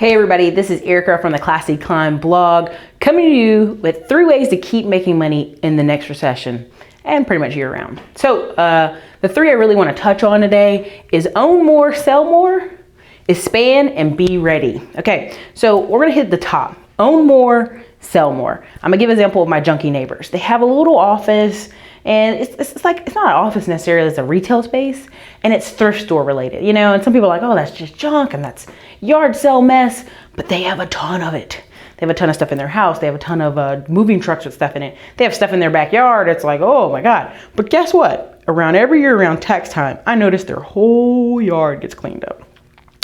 Hey everybody, this is Erica from the Classy Climb blog, coming to you with 3 ways to keep making money in the next recession and pretty much year round. So the 3 I really want to touch on today is own more, sell more, expand, and be ready. Okay, so we're gonna hit the top. Own more, sell more. I'm gonna give an example of my junkie neighbors. They have a little office, and it's not an office necessarily, it's a retail space, and it's thrift store related, you know, and some people are like, oh, that's just junk and that's yard sale mess, but they have a ton of it. They have a ton of stuff in their house. They have a ton of moving trucks with stuff in it. They have stuff in their backyard. It's like, oh my God. But guess what? Every year around tax time, I notice their whole yard gets cleaned up.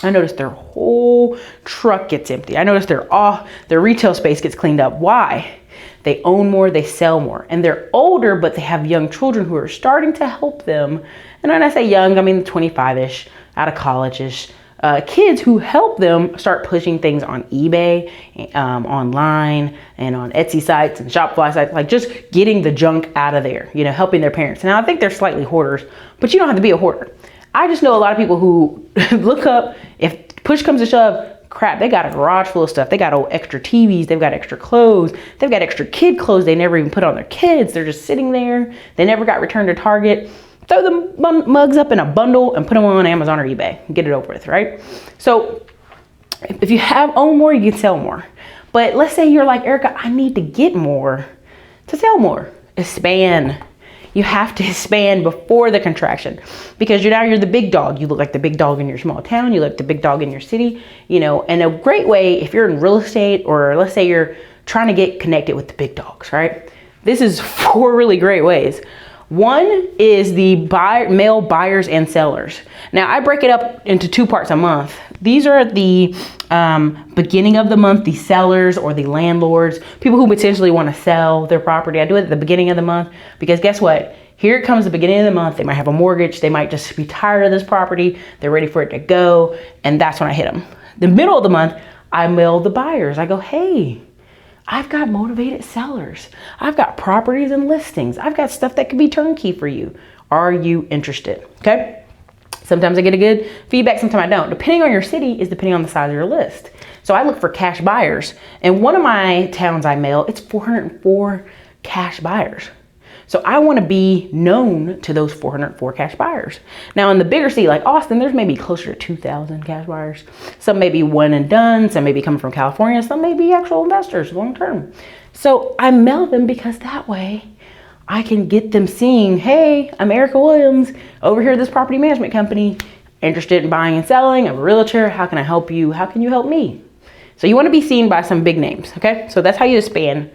I noticed their whole truck gets empty. I noticed their retail space gets cleaned up. Why? They own more, they sell more. And they're older, but they have young children who are starting to help them. And when I say young, I mean 25-ish, out of college-ish. Kids who help them start pushing things on eBay, online, and on Etsy sites and Shopify sites, like just getting the junk out of there, you know, helping their parents. Now, I think they're slightly hoarders, but you don't have to be a hoarder. I just know a lot of people who look up, if push comes to shove, crap, they got a garage full of stuff. They got extra TVs, they've got extra clothes, they've got extra kid clothes they never even put on their kids. They're just sitting there. They never got returned to Target. Throw the mugs up in a bundle and put them on Amazon or eBay and get it over with, right? So if you have own more, you can sell more. But let's say you're like, Erica, I need to get more to sell more. Expand. You have to expand before the contraction, because you're the big dog. You look like the big dog in your small town. You look like the big dog in your city, you know, and a great way, if you're in real estate, or let's say you're trying to get connected with the big dogs, right? This is 4 really great ways. One is the male buyers and sellers. Now I break it up into 2 parts a month. These are the beginning of the month, the sellers or the landlords, people who potentially want to sell their property. I do it at the beginning of the month because guess what? Here it comes the beginning of the month. They might have a mortgage. They might just be tired of this property. They're ready for it to go. And that's when I hit them. The middle of the month, I mail the buyers. I go, hey, I've got motivated sellers. I've got properties and listings. I've got stuff that could be turnkey for you. Are you interested? Okay. Sometimes I get a good feedback, sometimes I don't. Depending on your city is depending on the size of your list. So I look for cash buyers. And one of my towns I mail, it's 404 cash buyers. So I want to be known to those 404 cash buyers. Now in the bigger city like Austin, there's maybe closer to 2,000 cash buyers. Some may be one and done, some may be coming from California, some may be actual investors long term. So I mail them because that way I can get them seeing, hey, I'm Erica Williams over here at this property management company, interested in buying and selling. I'm a realtor. How can I help you? How can you help me? So you want to be seen by some big names, okay? So that's how you expand.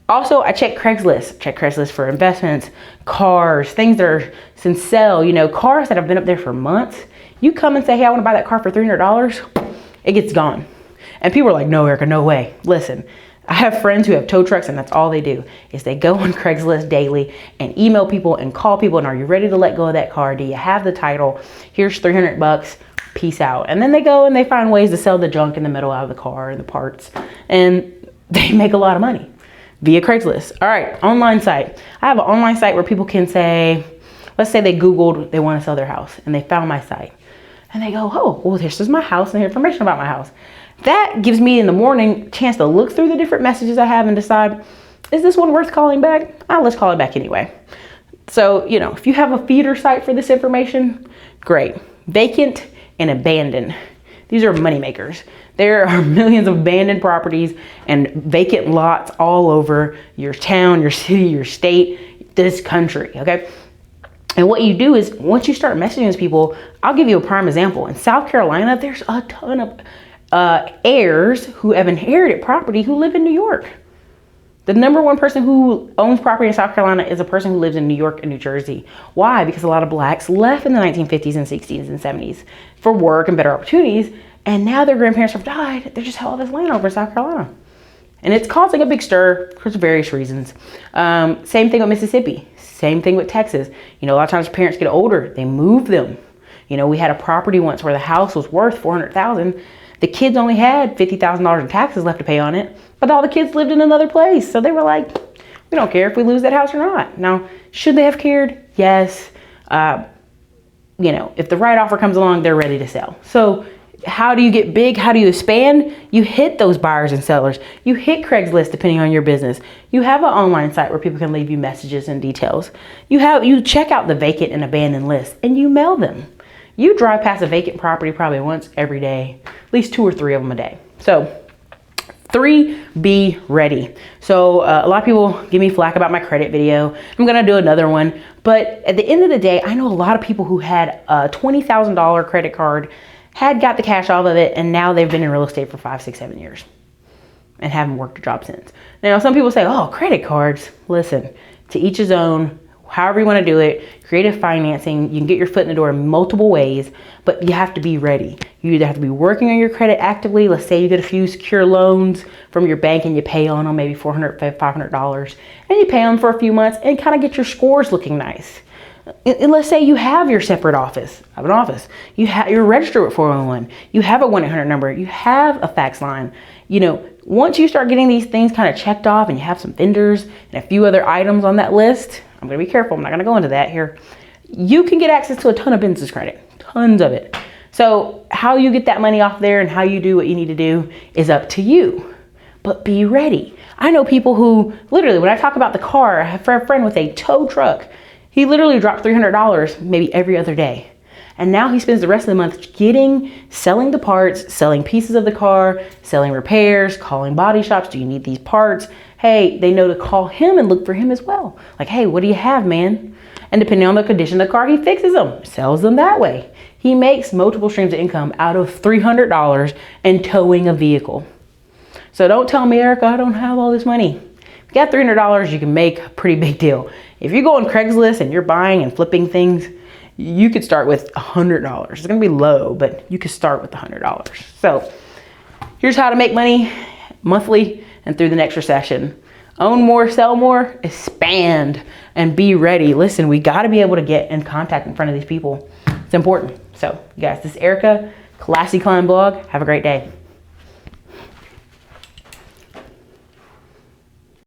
Also, I check Craigslist. Check Craigslist for investments, cars, things that are since sell, you know, cars that have been up there for months. You come and say, hey, I want to buy that car for $300. It gets gone. And people are like, no, Erica, no way. Listen, I have friends who have tow trucks and that's all they do is they go on Craigslist daily and email people and call people. And are you ready to let go of that car? Do you have the title? Here's $300. Peace out. And then they go and they find ways to sell the junk in the middle out of the car and the parts. And they make a lot of money via Craigslist. All right, online site. I have an online site where people can say, let's say they Googled, they want to sell their house and they found my site. And they go, oh, well, this is my house and here's information about my house. That gives me in the morning a chance to look through the different messages I have and decide, is this one worth calling back? Let's call it back anyway. So, you know, if you have a feeder site for this information, great. Vacant and abandoned. These are money makers. There are millions of abandoned properties and vacant lots all over your town, your city, your state, this country, okay? And what you do is once you start messaging these people, I'll give you a prime example. In South Carolina, there's a ton of heirs who have inherited property who live in New York. The number 1 person who owns property in South Carolina is a person who lives in New York and New Jersey. Why? Because a lot of blacks left in the 1950s and 60s and 70s for work and better opportunities. And now their grandparents have died. They just have all this land over in South Carolina. And it's causing a big stir for various reasons. Same thing with Mississippi. Same thing with Texas. You know, a lot of times parents get older, they move them. You know, we had a property once where the house was worth $400,000. The kids only had $50,000 in taxes left to pay on it, but all the kids lived in another place. So they were like, we don't care if we lose that house or not. Now, should they have cared? Yes. You know, if the right offer comes along, they're ready to sell. So How do you get big? How do you expand? You hit those buyers and sellers. You hit Craigslist depending on your business. You have an online site where people can leave you messages and details. You check out the vacant and abandoned list and you mail them. You drive past a vacant property probably once every day, at least 2 or 3 of them a day. So 3, be ready. So a lot of people give me flack about my credit video. I'm gonna do another one. But at the end of the day, I know a lot of people who had a $20,000 credit card, had got the cash off of it, and now they've been in real estate for 5, 6, 7 years and haven't worked a job since. Now, some people say, oh, credit cards. Listen, to each his own, however you want to do it. Creative financing, you can get your foot in the door in multiple ways, but you have to be ready. You either have to be working on your credit actively. Let's say you get a few secure loans from your bank and you pay on them maybe $400, $500, and you pay them for a few months and kind of get your scores looking nice. And let's say you have your separate office. I have an office. You're registered with 411. You have a 1-800 number. You have a fax line. You know, once you start getting these things kind of checked off and you have some vendors and a few other items on that list, I'm going to be careful. I'm not going to go into that here. You can get access to a ton of business credit, tons of it. So how you get that money off there and how you do what you need to do is up to you. But be ready. I know people who literally, when I talk about the car, I have a friend with a tow truck. He literally dropped $300 maybe every other day. And now he spends the rest of the month selling the parts, selling pieces of the car, selling repairs, calling body shops. Do you need these parts? Hey, they know to call him and look for him as well. Like, hey, what do you have, man? And depending on the condition of the car, he fixes them, sells them that way. He makes multiple streams of income out of $300 and towing a vehicle. So don't tell me, Erica, I don't have all this money. If you got $300, you can make a pretty big deal. If you go on Craigslist and you're buying and flipping things, you could start with $100. It's gonna be low, but you could start with $100. So here's how to make money monthly and through the next recession. Own more, sell more, expand, and be ready. Listen, we gotta be able to get in contact in front of these people. It's important. So you guys, this is Erica, Classy Climb Blog. Have a great day.